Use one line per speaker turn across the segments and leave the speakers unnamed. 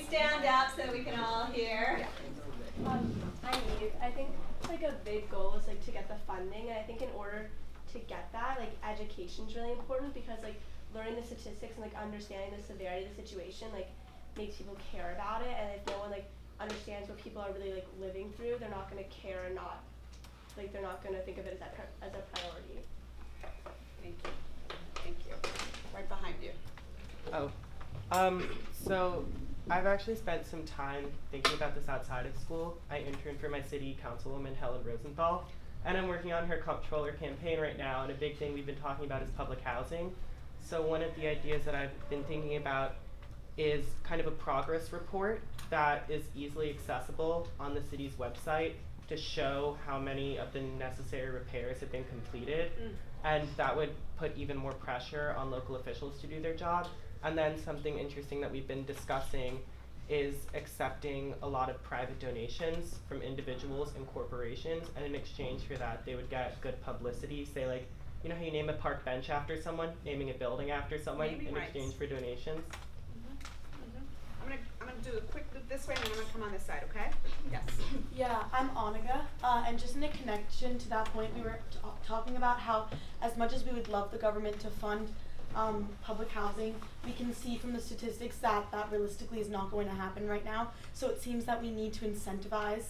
stand up so we can all hear.
I think like a big goal is like to get the funding, and I think in order to get that, like education is really important because like learning the statistics and like understanding the severity of the situation like makes people care about it, and if no one like understands what people are really like living through, they're not going to care and not like they're not going to think of it as a priority.
Thank you. Thank you. Right behind you.
So I've actually spent some time thinking about this outside of school. I interned for my city councilwoman, Helen Rosenthal, and I'm working on her comptroller campaign right now, and a big thing we've been talking about is public housing. So one of the ideas that I've been thinking about is kind of a progress report that is easily accessible on the city's website to show how many of the necessary repairs have been completed. And that would put even more pressure on local officials to do their job. And then something interesting that we've been discussing is accepting a lot of private donations from individuals and corporations, and in exchange for that they would get good publicity. Say like, you know how you name a park bench after someone, naming a building after someone in exchange for donations?
I'm gonna do a quick loop this way, and then I'm gonna come on this side, okay? Yes.
Yeah, I'm Oniga, and just in a connection to that point, we were talking about how as much as we would love the government to fund public housing, we can see from the statistics that realistically is not going to happen right now. So it seems that we need to incentivize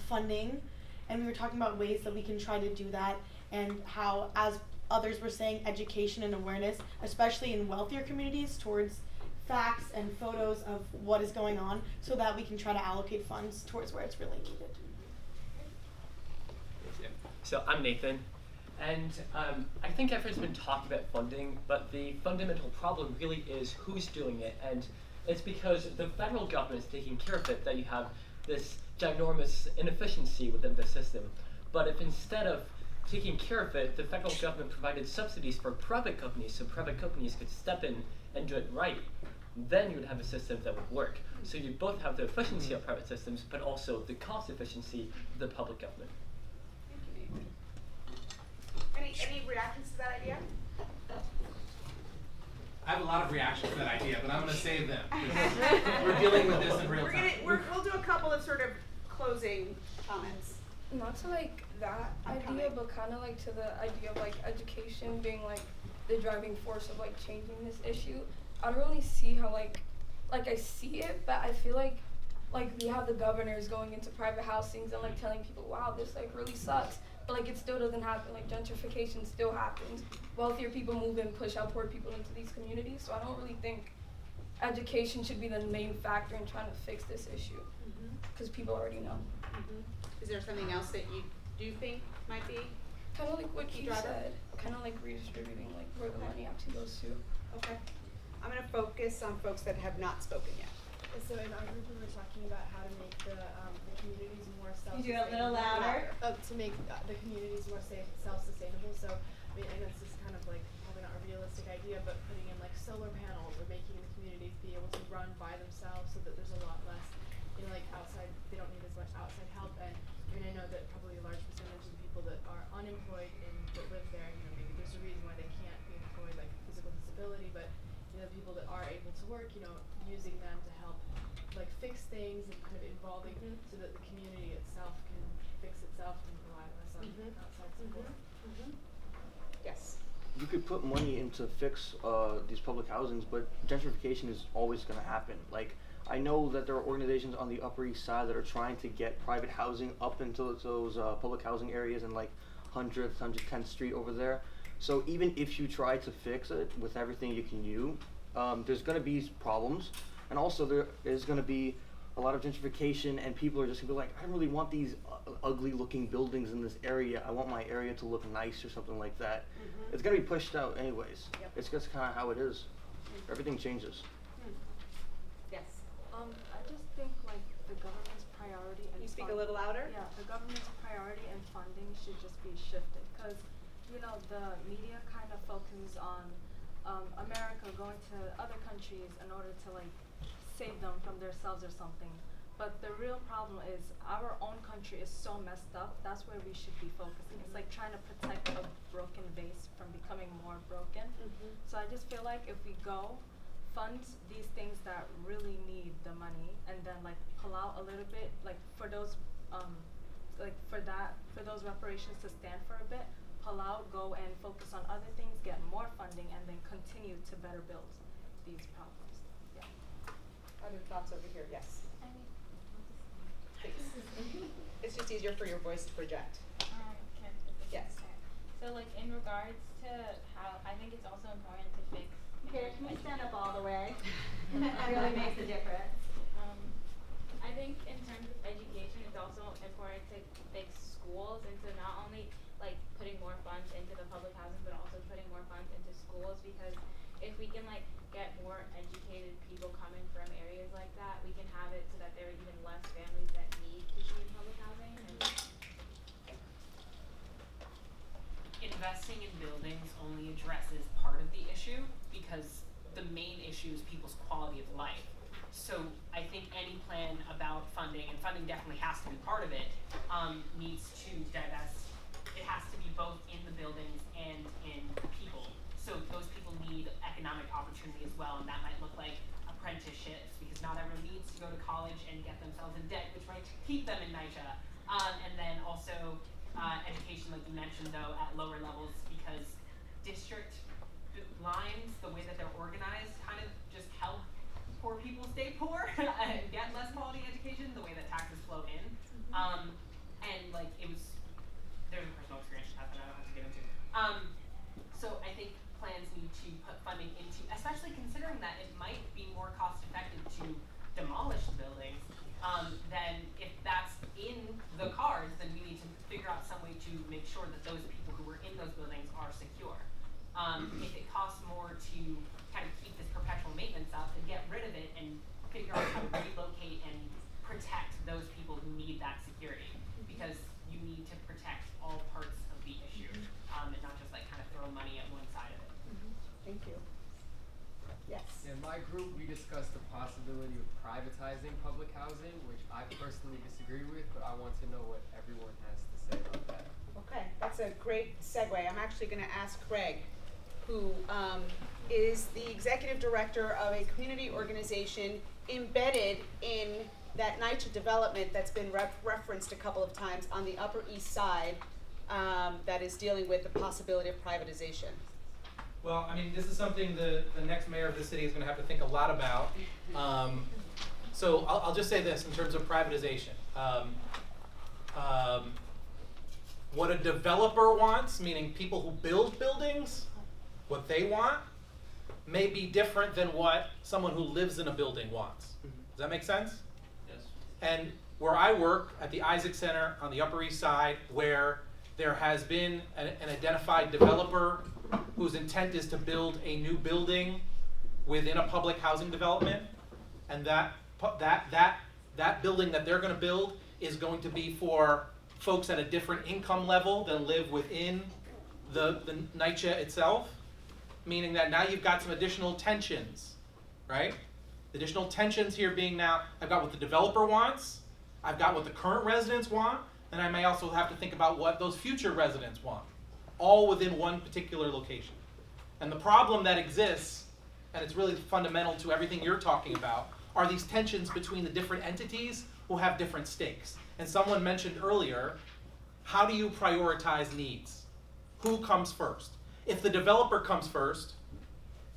funding, and we were talking about ways that we can try to do that, and how, as others were saying, education and awareness, especially in wealthier communities, towards facts and photos of what is going on, so that we can try to allocate funds towards where it's really needed.
So I'm Nathan, and I think everyone's been talking about funding, but the fundamental problem really is who's doing it, and it's because the federal government is taking care of it that you have this ginormous inefficiency within the system. But if instead of taking care of it, the federal government provided subsidies for private companies so private companies could step in and do it right, then you would have a system that would work. So you both have the efficiency of private systems, but also the cost efficiency of the public government.
Any reactions to that idea?
I have a lot of reactions to that idea, but I'm going to save them. We're dealing with this in real time.
We'll do a couple of sort of closing comments.
Not to like that idea, but kind of like to the idea of like education being like the driving force of like changing this issue. I don't really see how like I see it, but I feel like we have the governors going into private housings and like telling people, wow, this like really sucks. But like it still doesn't happen. Like gentrification still happens. Wealthier people move in, push out poor people into these communities. So I don't really think education should be the main factor in trying to fix this issue, because people already know.
Is there something else that you do think might be?
Kind of like what you said. Kind of like redistributing like where the money actually goes to.
Okay. I'm going to focus on folks that have not spoken yet.
So in our group we were talking about how to make the communities more self-sustainable.
Can you do it a little louder?
To make the communities more self-sustainable. So I mean, I know this is kind of like probably not a realistic idea, but putting in like solar panels or making the communities be able to run by themselves so that there's a lot less, you know, like outside, they don't need as much outside help. And I mean, I know that probably a large percentage of the people that are unemployed and that live there, you know, maybe there's a reason why they can't be employed, like physical disability, but you know, the people that are able to work, you know, using them to help like fix things and kind of involving so that the community itself can fix itself and rely less on outside support.
Yes.
You could put money into fix these public housings, but gentrification is always going to happen. Like, I know that there are organizations on the Upper East Side that are trying to get private housing up into those public housing areas in like 100th, 110th Street over there. So even if you try to fix it with everything you can do, there's going to be problems, and also there is going to be a lot of gentrification, and people are just going to be like, I don't really want these ugly looking buildings in this area. I want my area to look nice or something like that. It's going to be pushed out anyways. It's just kind of how it is. Everything changes.
Yes.
I just think like the government's priority and
Can you speak a little louder?
Yeah, the government's priority and funding should just be shifted, because you know the media kind of focuses on America going to other countries in order to like save them from themselves or something. But the real problem is our own country is so messed up. That's where we should be focusing. It's like trying to protect a broken vase from becoming more broken. So I just feel like if we go fund these things that really need the money and then like pull out a little bit, like for those for those reparations to stand for a bit, pull out, go and focus on other things, get more funding, and then continue to better build these problems. Yeah.
Other thoughts over here? Yes.
I mean,
Please. It's just easier for your voice to project.
can I take this
Yes.
start? So like in regards to how I think it's also important to fix.
Here, can we stand up all the way? That really makes a difference.
I think in terms of education, it's also important to fix schools, and so not only like putting more funds into the public housing, but also putting more funds into schools, because if we can like get more educated people coming from areas like that, we can have it so that there are even less families that need to be in public housing. And
investing in buildings only addresses part of the issue, because the main issue is people's quality of life. So I think any plan about funding, and funding definitely has to be part of it, needs to divest. It has to be both in the buildings and in people. So those people need economic opportunity as well, and that might look like apprenticeships, because not everyone needs to go to college and get themselves in debt, which might keep them in NYCHA. And then also education, like you mentioned, though, at lower levels, because district lines, the way that they're organized, kind of just help poor people stay poor and get less quality education, the way that taxes flow in. And like there's a personal experience that I don't have to get into. So I think plans need to put funding into, especially considering that it might be more cost effective to demolish the buildings, then if that's in the cards, then we need to figure out some way to make sure that those people who were in those buildings are secure. If it costs more to kind of keep this perpetual maintenance up, and get rid of it and figure out how to relocate and protect those people who need that security, because you need to protect all parts of the issue, and not just like kind of throw money at one side of it.
Thank you. Yes.
In my group, we discussed the possibility of privatizing public housing, which I personally disagree with, but I want to know what everyone has to say about that.
Okay, that's a great segue. I'm actually going to ask Craig, who is the executive director of a community organization embedded in that NYCHA development that's been referenced a couple of times on the Upper East Side, that is dealing with the possibility of privatization.
Well, I mean, this is something the next mayor of the city is going to have to think a lot about. So I'll just say this in terms of privatization. What a developer wants, meaning people who build buildings, what they want may be different than what someone who lives in a building wants. Does that make sense?
Yes.
And where I work at the Isaac Center on the Upper East Side, where there has been an identified developer whose intent is to build a new building within a public housing development, and that building that they're going to build is going to be for folks at a different income level than live within the NYCHA itself, meaning that now you've got some additional tensions, right? The additional tensions here being now, I've got what the developer wants, I've got what the current residents want, and I may also have to think about what those future residents want, all within one particular location. And the problem that exists, and it's really fundamental to everything you're talking about, are these tensions between the different entities who have different stakes. And someone mentioned earlier, how do you prioritize needs? Who comes first? If the developer comes first,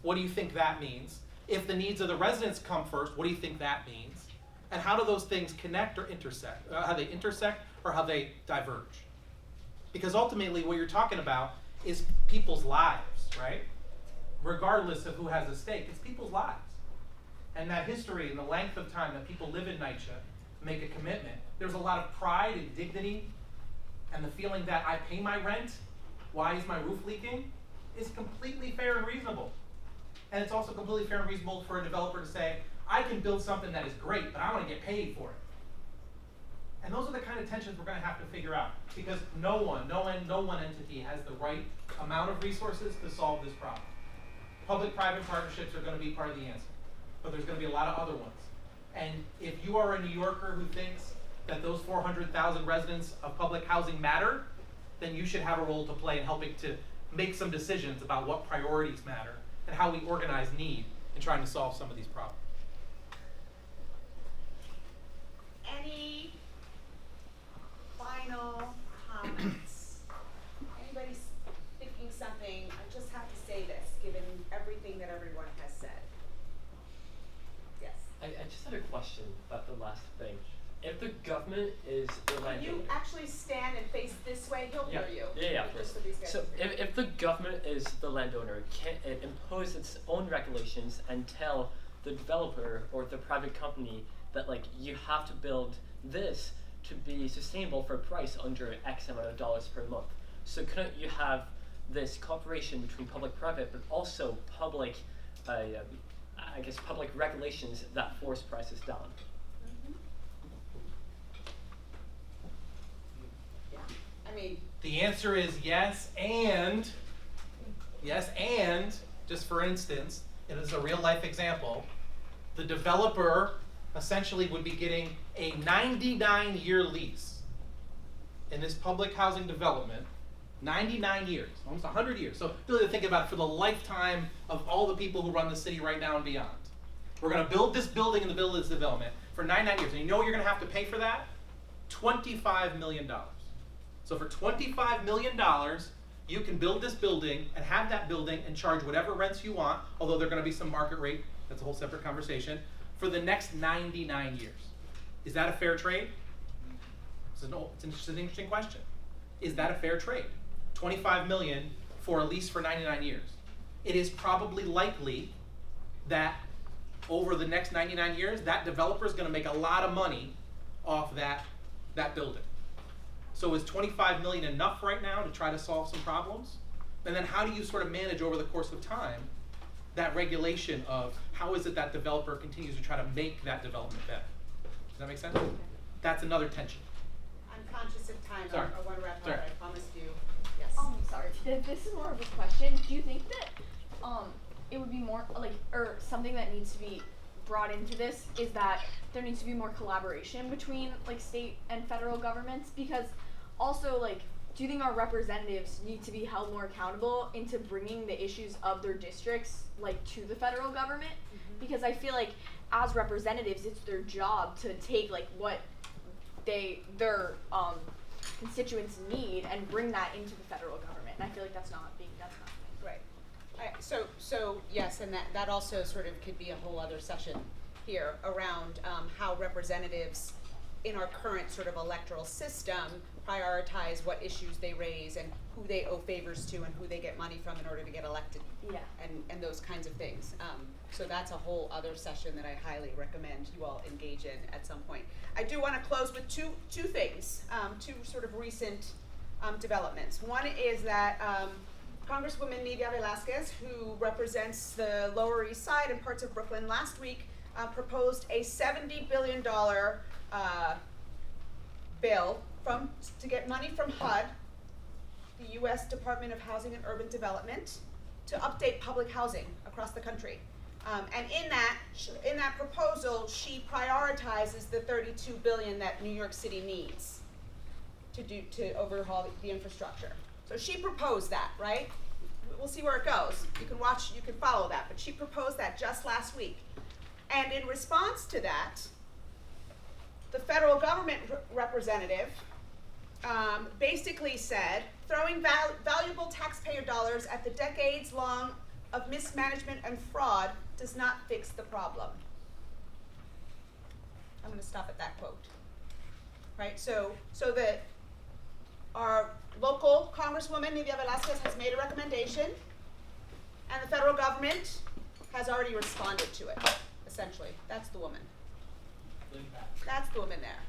what do you think that means? If the needs of the residents come first, what do you think that means? And how do those things connect or intersect? How they intersect or how they diverge? Because ultimately what you're talking about is people's lives, right? Regardless of who has a stake, it's people's lives. And that history and the length of time that people live in NYCHA make a commitment. There's a lot of pride and dignity, and the feeling that I pay my rent, why is my roof leaking, is completely fair and reasonable. And it's also completely fair and reasonable for a developer to say, I can build something that is great, but I want to get paid for it. And those are the kind of tensions we're going to have to figure out, because no one entity has the right amount of resources to solve this problem. Public-private partnerships are going to be part of the answer, but there's going to be a lot of other ones. And if you are a New Yorker who thinks that those 400,000 residents of public housing matter, then you should have a role to play in helping to make some decisions about what priorities matter and how we organize need in trying to solve some of these problems.
just had a question about the last thing. If the government is the
Can
landowner.
you actually stand and face this way? He'll hear you.
Yeah, of course.
Just so these guys
So
can hear.
if the government is the landowner, can it impose its own regulations and tell the developer or the private company that like you have to build this to be sustainable for a price under X amount of dollars per month? So couldn't you have this cooperation between public-private, but also public, I guess public regulations that force prices down?
Yeah. I mean,
The answer is yes, and just for instance, and this is a real life example, the developer essentially would be getting a 99-year lease in this public housing development, 99 years, almost 100 years. So really think about it for the lifetime of all the people who run the city right now and beyond. We're gonna build this building in the middle of this development for 99 years. And you know what you're gonna have to pay for that? $25 million. So for $25 million, you can build this building and have that building and charge whatever rents you want, although they're gonna be some market rate, that's a whole separate conversation, for the next 99 years. Is that a fair trade? It's an interesting question. Is that a fair trade? 25 million for a lease for 99 years. It is probably likely that over the next 99 years, that developer is gonna make a lot of money off that building. So is 25 million enough right now to try to solve some problems? And then how do you sort of manage over the course of time that regulation of how is it that developer continues to try to make that development better? Does that make sense? That's another tension.
I'm conscious of time.
Sorry.
I want to wrap
Sorry.
up. I promised you. Yes.
Sorry. This is more of a question. Do you think that it would be more like, or something that needs to be brought into this is that there needs to be more collaboration between like state and federal governments? Because also like, do you think our representatives need to be held more accountable into bringing the issues of their districts like to the federal government? Because I feel like as representatives, it's their job to take like what their constituents need and bring that into the federal government. And I feel like that's not being done.
Right. So yes, and that also sort of could be a whole other session here around how representatives in our current sort of electoral system prioritize what issues they raise and who they owe favors to and who they get money from in order to get elected.
Yeah.
And those kinds of things. So that's a whole other session that I highly recommend you all engage in at some point. I do want to close with two things, two sort of recent developments. One is that Congresswoman Nidia Velázquez, who represents the Lower East Side and parts of Brooklyn, last week proposed a $70 billion bill to get money from HUD, the U.S. Department of Housing and Urban Development, to update public housing across the country. And in that proposal, she prioritizes the $32 billion that New York City needs to overhaul the infrastructure. So she proposed that, right? We'll see where it goes. You can follow that. But she proposed that just last week. And in response to that, the federal government representative basically said, throwing valuable taxpayer dollars at the decades-long of mismanagement and fraud does not fix the problem. I'm going to stop at that quote. Right? So that our local Congresswoman Nidia Velázquez has made a recommendation, and the federal government has already responded to it. Essentially, that's the woman. That's the woman there.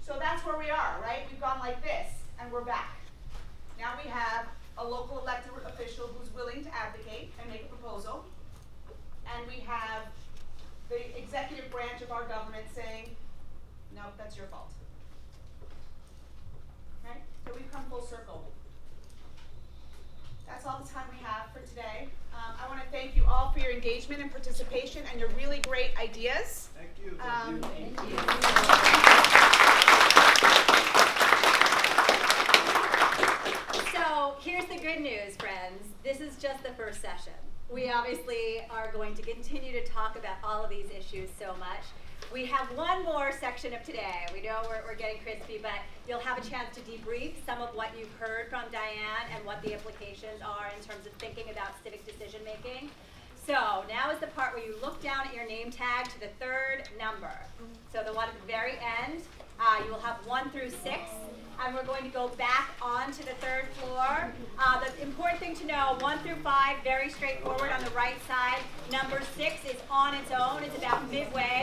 So that's where we are, right? We've gone like this, and we're back. Now we have a local elected official who's willing to advocate and make a proposal, and we have the executive branch of our government saying, no, that's your fault. Right? So we've come full circle. That's all the time we have for today. I want to thank you all for your engagement and participation and your really great ideas.
Thank you.
Thank you.
So here's the good news, friends. This is just the first session. We obviously are going to continue to talk about all of these issues so much. We have one more section of today. We know we're getting crispy, but you'll have a chance to debrief some of what you've heard from Dianne and what the implications are in terms of thinking about civic decision making. So now is the part where you look down at your name tag to the third number. So the one at the very end, you will have 1 through 6. And we're going to go back onto the third floor. The important thing to know, 1 through 5, very straightforward on the right side. Number 6 is on its own. It's about midway